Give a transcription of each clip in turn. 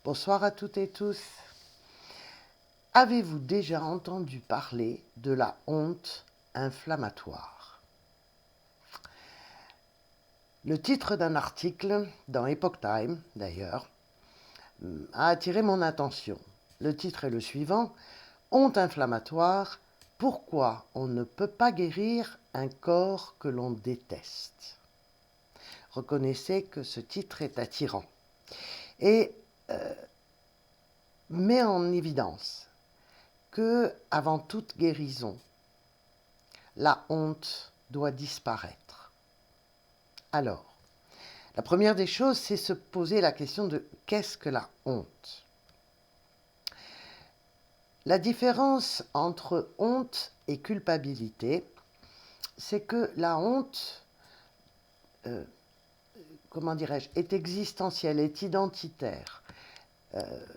Bonsoir à toutes et tous. Avez-vous déjà entendu parler de la honte inflammatoire? Le titre d'un article dans Epoch Time, d'ailleurs, a attiré mon attention. Le titre est le suivant: Honte inflammatoire, pourquoi on ne peut pas guérir un corps que l'on déteste? Reconnaissez que ce titre est attirant et met en évidence que, avant toute guérison, la honte doit disparaître. Alors, la première des choses, c'est se poser la question de qu'est-ce que la honte? La différence entre honte et culpabilité, c'est que la honte, comment dirais-je, est existentielle, est identitaire.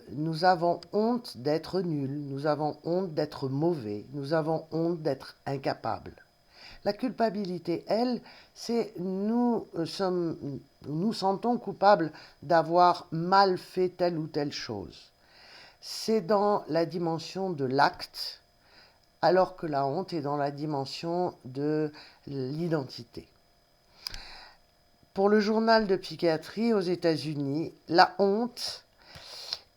Nous avons honte d'être nuls, nous avons honte d'être mauvais, nous avons honte d'être incapables. La culpabilité, elle, c'est nous sentons coupables d'avoir mal fait telle ou telle chose. C'est dans la dimension de l'acte, alors que la honte est dans la dimension de l'identité. Pour le journal de psychiatrie aux États-Unis, la honte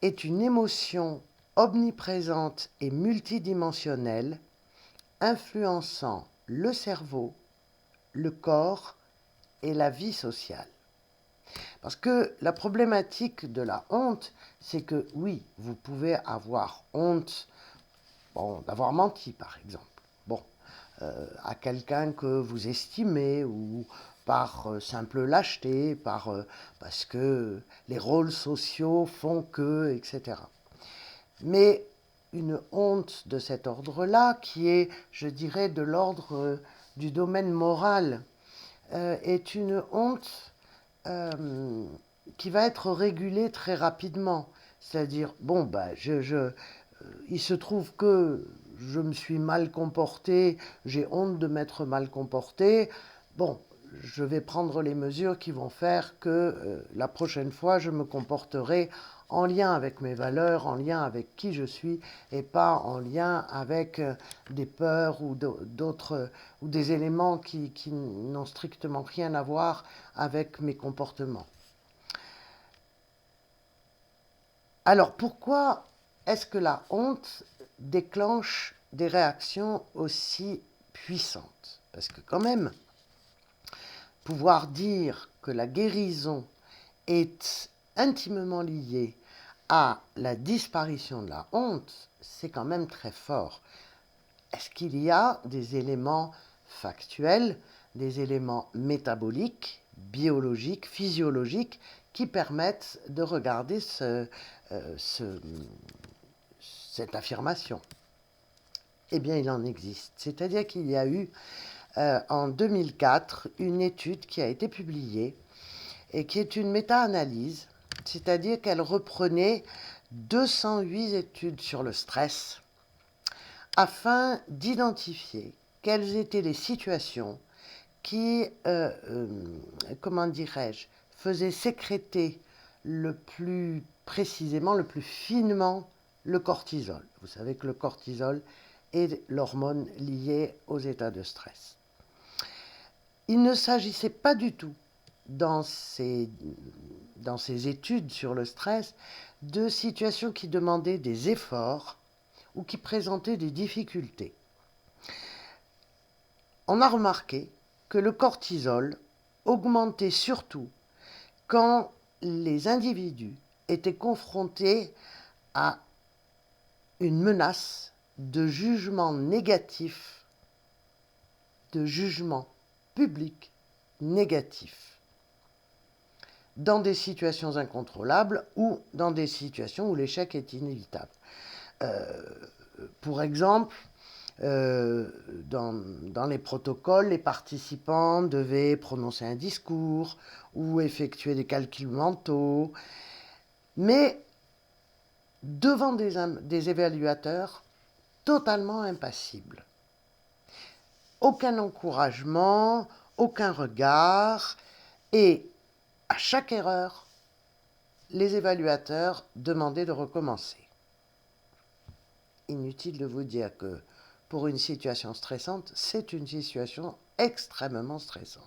est une émotion omniprésente et multidimensionnelle, influençant le cerveau, le corps et la vie sociale. Parce que la problématique de la honte, c'est que oui, vous pouvez avoir honte d'avoir menti, par exemple. À quelqu'un que vous estimez ou par simple lâcheté, parce que les rôles sociaux font que, etc. Mais une honte de cet ordre-là, qui est, je dirais, de l'ordre du domaine moral, est une honte qui va être régulée très rapidement. C'est-à-dire, il se trouve que je me suis mal comporté, j'ai honte de m'être mal comporté. Bon, je vais prendre les mesures qui vont faire que la prochaine fois, je me comporterai en lien avec mes valeurs, en lien avec qui je suis, et pas en lien avec des peurs ou d'autres ou des éléments qui n'ont strictement rien à voir avec mes comportements. Alors pourquoi est-ce que la honte déclenche des réactions aussi puissantes? Parce que quand même, pouvoir dire que la guérison est intimement liée à la disparition de la honte, c'est quand même très fort. Est-ce qu'il y a des éléments factuels, des éléments métaboliques, biologiques, physiologiques, qui permettent de regarder cette affirmation? Eh bien, il en existe. C'est-à-dire qu'il y a eu en 2004 une étude qui a été publiée et qui est une méta-analyse, c'est-à-dire qu'elle reprenait 208 études sur le stress afin d'identifier quelles étaient les situations qui, comment dirais-je, faisaient sécréter le plus précisément, le plus finement, le cortisol. Vous savez que le cortisol est l'hormone liée aux états de stress. Il ne s'agissait pas du tout, dans ces études sur le stress, de situations qui demandaient des efforts ou qui présentaient des difficultés. On a remarqué que le cortisol augmentait surtout quand les individus étaient confrontés à une menace de jugement négatif, de jugement public négatif, dans des situations incontrôlables ou dans des situations où l'échec est inévitable. Pour exemple, dans les protocoles, les participants devaient prononcer un discours ou effectuer des calculs mentaux, mais devant des évaluateurs totalement impassibles. Aucun encouragement, aucun regard, et à chaque erreur, les évaluateurs demandaient de recommencer. Inutile de vous dire que pour une situation stressante, c'est une situation extrêmement stressante.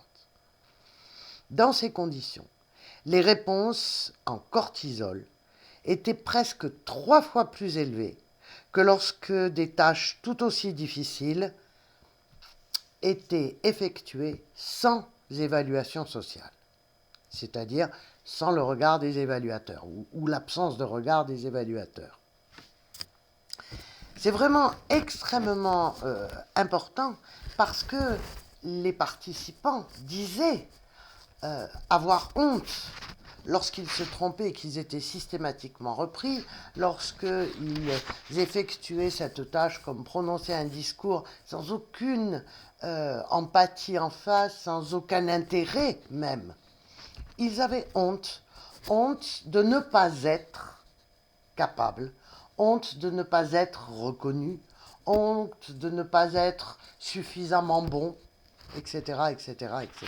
Dans ces conditions, les réponses en cortisol étaient presque 3 fois plus élevées que lorsque des tâches tout aussi difficiles étaient effectuées sans évaluation sociale, c'est-à-dire sans le regard des évaluateurs ou l'absence de regard des évaluateurs. C'est vraiment extrêmement important parce que les participants disaient avoir honte lorsqu'ils se trompaient et qu'ils étaient systématiquement repris, lorsqu'ils effectuaient cette tâche comme prononcer un discours sans aucune empathie en face, sans aucun intérêt même. Ils avaient honte, honte de ne pas être capables, honte de ne pas être reconnus, honte de ne pas être suffisamment bons, etc., etc., etc.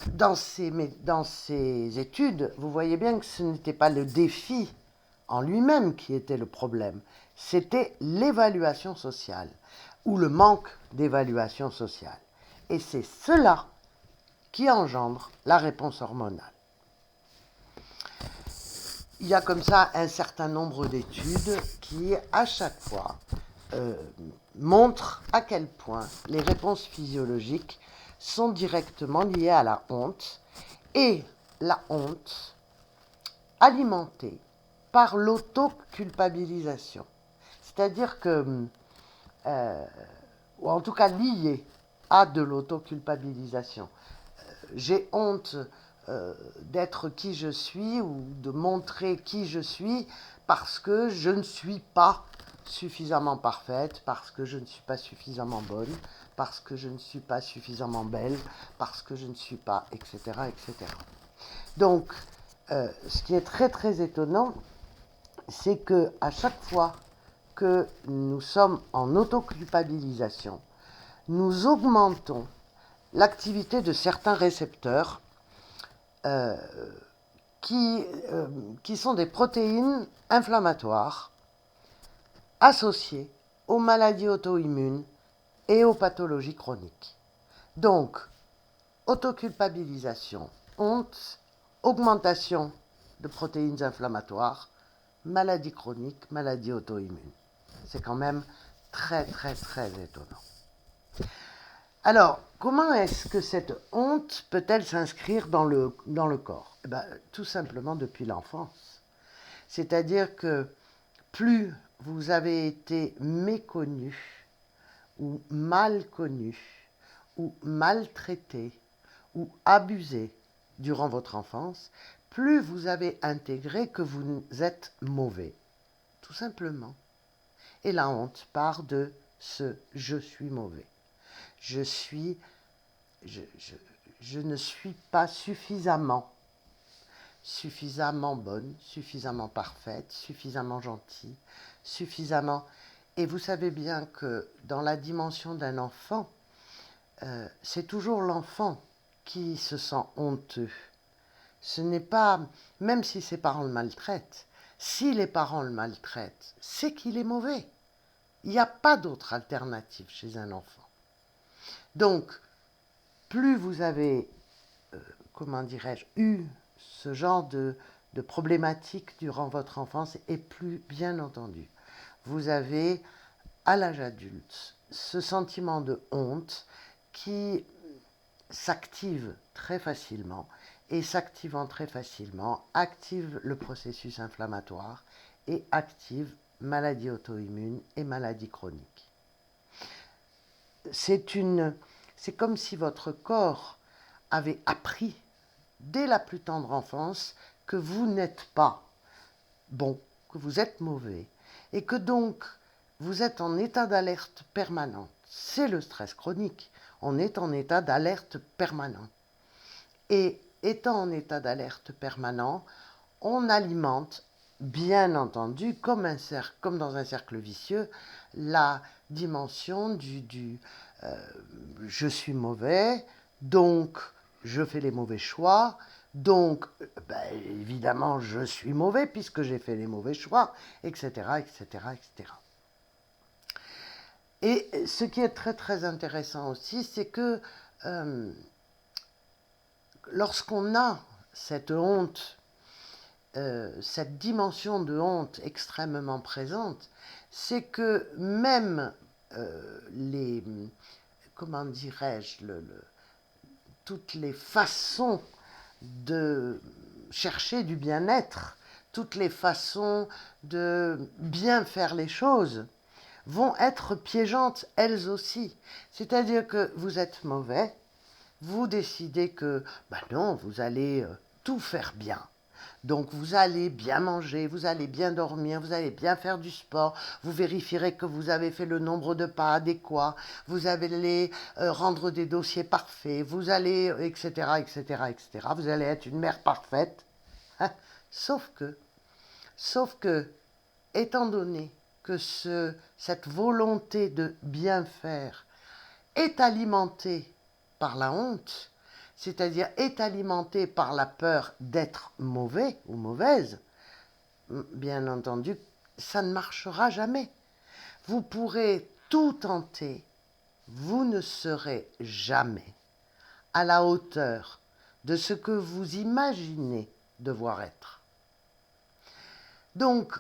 Dans ces études, vous voyez bien que ce n'était pas le défi en lui-même qui était le problème, c'était l'évaluation sociale, ou le manque d'évaluation sociale. Et c'est cela qui engendre la réponse hormonale. Il y a comme ça un certain nombre d'études qui, à chaque fois, montrent à quel point les réponses physiologiques sont directement liées à la honte, et la honte alimentée par l'autoculpabilisation. C'est-à-dire que, ou en tout cas liée à de l'autoculpabilisation. J'ai honte d'être qui je suis ou de montrer qui je suis parce que je ne suis pas suffisamment parfaite, parce que je ne suis pas suffisamment bonne, parce que je ne suis pas suffisamment belle, parce que je ne suis pas, etc., etc. Donc, ce qui est très très étonnant, c'est que à chaque fois que nous sommes en autoculpabilisation, nous augmentons l'activité de certains récepteurs qui sont des protéines inflammatoires associées aux maladies auto-immunes et aux pathologies chroniques. Donc, autoculpabilisation, honte, augmentation de protéines inflammatoires, maladies chroniques, maladies auto-immunes. C'est quand même très, très, très étonnant. Alors, comment est-ce que cette honte peut-elle s'inscrire dans le corps ? Tout simplement depuis l'enfance. C'est-à-dire que plus vous avez été méconnu, ou mal connu, ou maltraité, ou abusé durant votre enfance, plus vous avez intégré que vous êtes mauvais. Tout simplement. Et la honte part de ce « je suis mauvais ». Je ne suis pas suffisamment bonne, suffisamment parfaite, suffisamment gentille, suffisamment... Et vous savez bien que dans la dimension d'un enfant, c'est toujours l'enfant qui se sent honteux. Ce n'est pas, même si ses parents le maltraitent, si les parents le maltraitent, c'est qu'il est mauvais. Il n'y a pas d'autre alternative chez un enfant. Donc, plus vous avez, eu ce genre de problématique durant votre enfance, et plus, bien entendu, vous avez, à l'âge adulte, ce sentiment de honte qui s'active très facilement, et s'activant très facilement, active le processus inflammatoire et active maladie auto-immune et maladie chronique. C'est comme si votre corps avait appris dès la plus tendre enfance que vous n'êtes pas bon, que vous êtes mauvais, et que donc vous êtes en état d'alerte permanente. C'est le stress chronique. On est en état d'alerte permanent. Et étant en état d'alerte permanent, on alimente, bien entendu, comme dans un cercle vicieux, la dimension du je suis mauvais, donc je fais les mauvais choix, donc évidemment je suis mauvais puisque j'ai fait les mauvais choix, etc., etc., etc. Et ce qui est très très intéressant aussi, c'est que lorsqu'on a cette honte, cette dimension de honte extrêmement présente, c'est que même les, comment dirais-je, toutes les façons de chercher du bien-être, toutes les façons de bien faire les choses vont être piégeantes elles aussi. C'est-à-dire que vous êtes mauvais, vous décidez que, non, vous allez tout faire bien. Donc vous allez bien manger, vous allez bien dormir, vous allez bien faire du sport, vous vérifierez que vous avez fait le nombre de pas adéquat, vous allez rendre des dossiers parfaits, vous allez, etc., etc., etc. Vous allez être une mère parfaite. Sauf que, étant donné que cette volonté de bien faire est alimentée par la honte, c'est-à-dire est alimentée par la peur d'être mauvais ou mauvaise, bien entendu, ça ne marchera jamais. Vous pourrez tout tenter, vous ne serez jamais à la hauteur de ce que vous imaginez devoir être. Donc,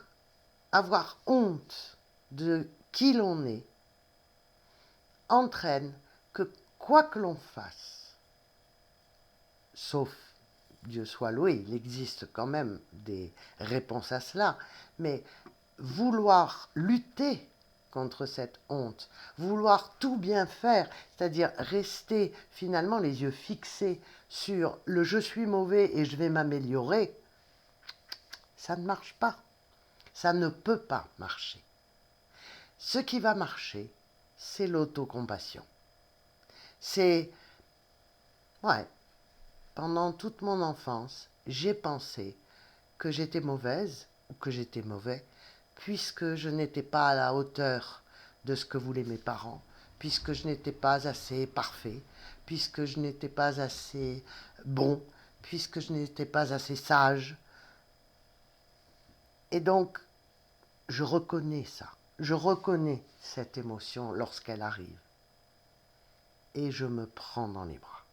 avoir honte de qui l'on est entraîne que quoi que l'on fasse, sauf Dieu soit loué, il existe quand même des réponses à cela, mais vouloir lutter contre cette honte, vouloir tout bien faire, c'est-à-dire rester finalement les yeux fixés sur le je suis mauvais et je vais m'améliorer, ça ne marche pas. Ça ne peut pas marcher. Ce qui va marcher, c'est l'autocompassion. C'est, ouais, pendant toute mon enfance, j'ai pensé que j'étais mauvaise ou que j'étais mauvais, puisque je n'étais pas à la hauteur de ce que voulaient mes parents, puisque je n'étais pas assez parfait, puisque je n'étais pas assez bon, puisque je n'étais pas assez sage. Et donc, je reconnais ça. Je reconnais cette émotion lorsqu'elle arrive. Et je me prends dans les bras.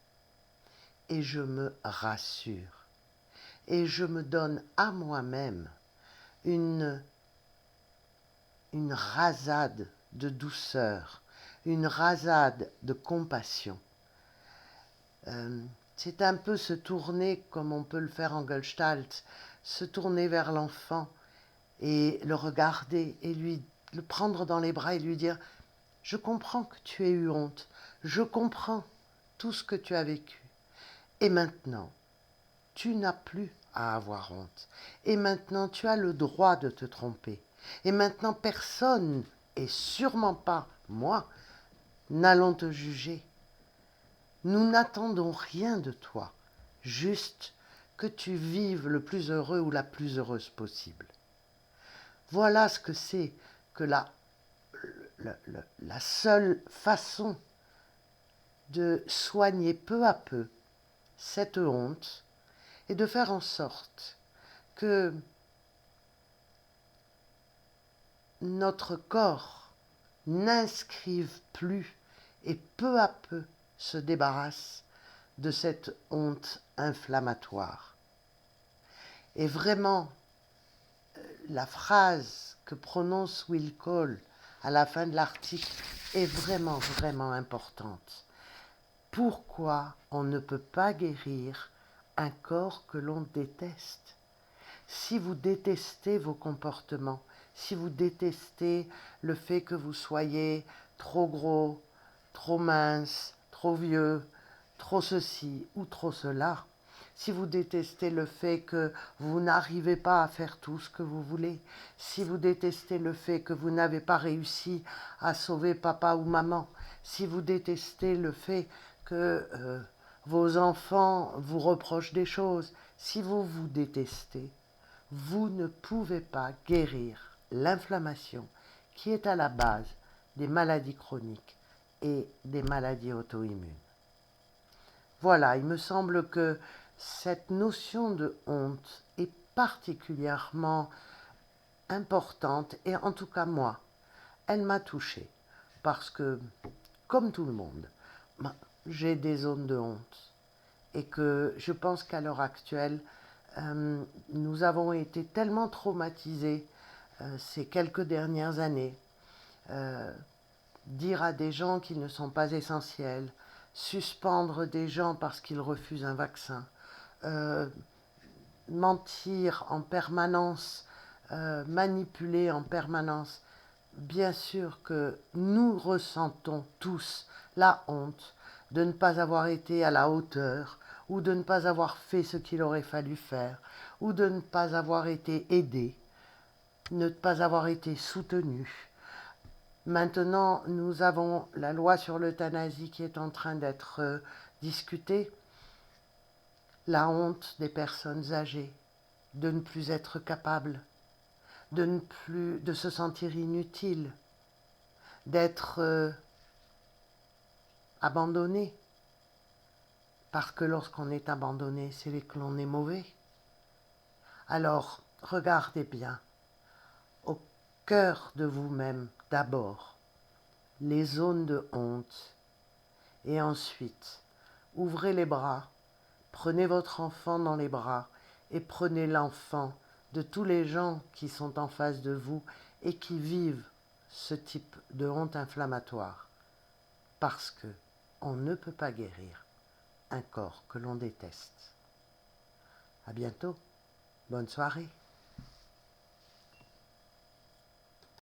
Et je me rassure. Et je me donne à moi-même une rasade de douceur, une rasade de compassion. C'est un peu se tourner, comme on peut le faire en Gestalt, se tourner vers l'enfant et le regarder et le prendre dans les bras et lui dire « Je comprends que tu aies eu honte, je comprends tout ce que tu as vécu. Et maintenant, tu n'as plus à avoir honte. Et maintenant, tu as le droit de te tromper. Et maintenant, personne, et sûrement pas moi, n'allons te juger. Nous n'attendons rien de toi, juste que tu vives le plus heureux ou la plus heureuse possible. » Voilà ce que c'est que la seule façon de soigner peu à peu cette honte est de faire en sorte que notre corps n'inscrive plus et peu à peu se débarrasse de cette honte inflammatoire. Et vraiment, la phrase que prononce Will Cole à la fin de l'article est vraiment, vraiment importante. Pourquoi on ne peut pas guérir un corps que l'on déteste? Si vous détestez vos comportements, si vous détestez le fait que vous soyez trop gros, trop mince, trop vieux, trop ceci ou trop cela, si vous détestez le fait que vous n'arrivez pas à faire tout ce que vous voulez, si vous détestez le fait que vous n'avez pas réussi à sauver papa ou maman, si vous détestez le fait que vos enfants vous reprochent des choses, si vous vous détestez, vous ne pouvez pas guérir l'inflammation qui est à la base des maladies chroniques et des maladies auto-immunes. Voilà, il me semble que cette notion de honte est particulièrement importante, et en tout cas moi, elle m'a touchée, parce que, comme tout le monde, ben, j'ai des zones de honte, et que je pense qu'à l'heure actuelle, nous avons été tellement traumatisés ces quelques dernières années, euh, dire à des gens qu'ils ne sont pas essentiels, suspendre des gens parce qu'ils refusent un vaccin, euh, mentir en permanence, manipuler en permanence. Bien sûr que nous ressentons tous la honte de ne pas avoir été à la hauteur, ou de ne pas avoir fait ce qu'il aurait fallu faire, ou de ne pas avoir été aidé, ne pas avoir été soutenu. Maintenant, nous avons la loi sur l'euthanasie qui est en train d'être discutée. La honte des personnes âgées, de ne plus être capables, de se sentir inutile, d'être abandonné. Parce que lorsqu'on est abandonné, c'est que l'on est mauvais. Alors, regardez bien, au cœur de vous-même d'abord, les zones de honte, et ensuite, ouvrez les bras, prenez votre enfant dans les bras et prenez l'enfant de tous les gens qui sont en face de vous et qui vivent ce type de honte inflammatoire, parce que on ne peut pas guérir un corps que l'on déteste. À bientôt, bonne soirée.